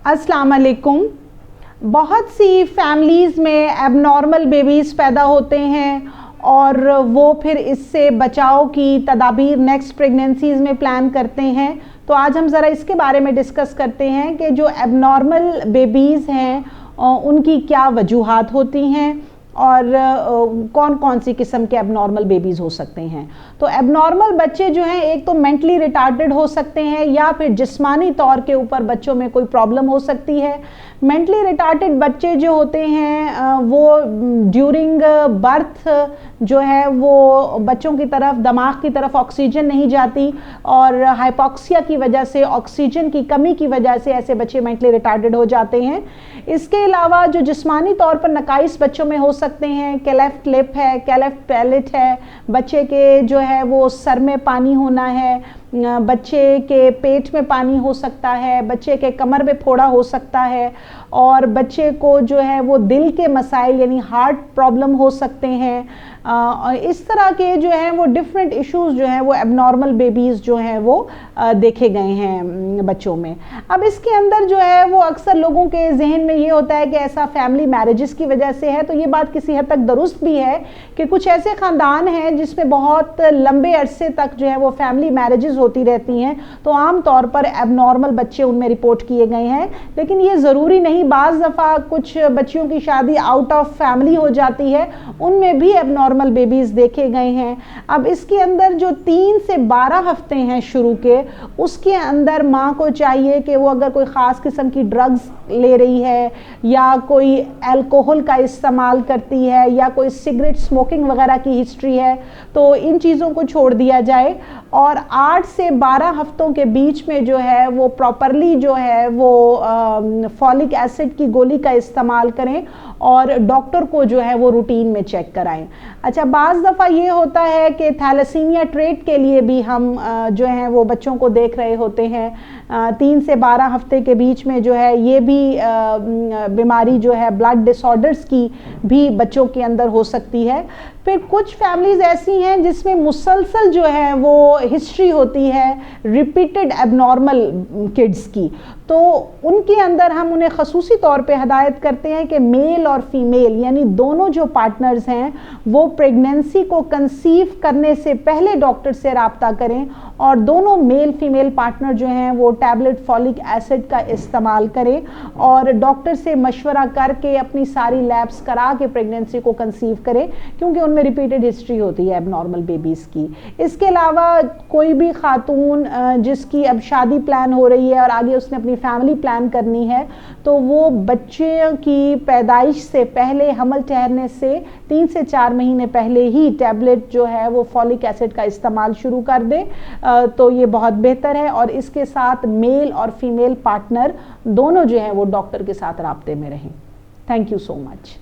अस्सलाम वालेकुम। बहुत सी फैमिलीज़ में एबनॉर्मल बेबीज़ पैदा होते हैं और वो फिर इससे बचाव की तदाबीर नेक्स्ट प्रेगनेंसीज़ में प्लान करते हैं। तो आज हम ज़रा इसके बारे में डिस्कस करते हैं कि जो एबनॉर्मल बेबीज़ हैं उनकी क्या वजूहात होती हैं और कौन कौन सी किस्म के एबनॉर्मल बेबीज़ हो सकते हैं। तो एबनॉर्मल बच्चे जो हैं एक तो मेंटली रिटार्डेड हो सकते हैं या फिर जिस्मानी तौर के ऊपर बच्चों में कोई प्रॉब्लम हो सकती है। मेंटली रिटार्डेड बच्चे जो होते हैं वो ड्यूरिंग बर्थ जो है वो बच्चों की तरफ दिमाग की तरफ ऑक्सीजन नहीं जाती और हाइपोक्सिया की वजह से, ऑक्सीजन की कमी की वजह से ऐसे बच्चे मेंटली रिटार्डेड हो जाते हैं। इसके अलावा जो जिस्मानी तौर पर नकाइस बच्चों में हो सकते हैं, क्लेफ्ट लिप है, क्लेफ्ट पैलेट है, बच्चे के जो है वो सर में पानी होना है, बच्चे के पेट में पानी हो सकता है, बच्चे के कमर में फोड़ा हो सकता है और बच्चे को जो है वो दिल के मसाइल यानी हार्ट प्रॉब्लम हो सकते हैं। इस तरह के जो हैं वो डिफरेंट इश्यूज जो हैं वो एबनॉर्मल बेबीज़ जो हैं वो देखे गए हैं बच्चों में। अब इसके अंदर जो है वो अक्सर लोगों के जहन में ये होता है कि ऐसा फैमिली मैरिजेस की वजह से है। तो ये बात किसी हद तक दुरुस्त भी है कि कुछ ऐसे ख़ानदान हैं जिसमें बहुत लंबे अरसे तक जो है वो फैमिली मैरिजेस होती रहती हैं, तो आम तौर पर एबनॉर्मल बच्चे उनमें रिपोर्ट किए गए हैं। लेकिन ये ज़रूरी नहीं, बाज़ दफ़ा कुछ बच्चियों की शादी आउट ऑफ फैमिली हो जाती है, उनमें भी एबनॉर्मल बेबीज़ देखे गए हैं। अब इसके अंदर जो 3 से 12 हफ्ते हैं शुरू के, उसके अंदर माँ को चाहिए कि वो अगर कोई ख़ास किस्म की ड्रग्स ले रही है या कोई अल्कोहल का इस्तेमाल करती है या कोई सिगरेट स्मोकिंग वगैरह की हिस्ट्री है तो इन चीज़ों को छोड़ दिया जाए और 8 से 12 हफ्तों के बीच में जो है वो प्रॉपरली जो है वो फॉलिक एसिड की गोली का इस्तेमाल करें और डॉक्टर को जो है वो रूटीन में चेक कराएं। अच्छा, बाज़ दफ़ा ये होता है कि थैलेसीमिया ट्रेट के लिए भी हम जो हैं वो बच्चों को देख रहे होते हैं। 3 से 12 हफ्ते के बीच में जो है ये भी बीमारी जो है ब्लड डिसऑर्डर्स की भी बच्चों के अंदर हो सकती है। फिर कुछ फैमिलीज़ ऐसी हैं जिसमें मुसलसल जो है वो हिस्ट्री होती है रिपीटेड एबनॉर्मल किड्स की, तो उनके अंदर हम उन्हें खसूसी तौर पे हदायत करते हैं कि मेल और फीमेल यानी दोनों जो पार्टनर्स हैं वो प्रेगनेंसी को कंसीव करने से पहले डॉक्टर से रब्ता करें और दोनों मेल फीमेल पार्टनर जो हैं वो टैबलेट फॉलिक एसिड का इस्तेमाल करें और डॉक्टर से मशवरा करके अपनी सारी लैब्स करा के प्रेगनेंसी को कंसीव करें, क्योंकि उनमें रिपीटेड हिस्ट्री होती है एबनॉर्मल बेबीज़ की। इसके अलावा कोई भी खातून जिसकी अब शादी प्लान हो रही है और आगे उसने अपनी फैमिली प्लान करनी है, तो वो बच्चे की पैदाइश से पहले, हमल ठहरने से 3 से 4 महीने पहले ही टैबलेट जो है वो फॉलिक एसिड का इस्तेमाल शुरू कर दे तो ये बहुत बेहतर है। और इसके साथ मेल और फीमेल पार्टनर दोनों जो हैं वो डॉक्टर के साथ राब्ते में रहें। Thank you so much.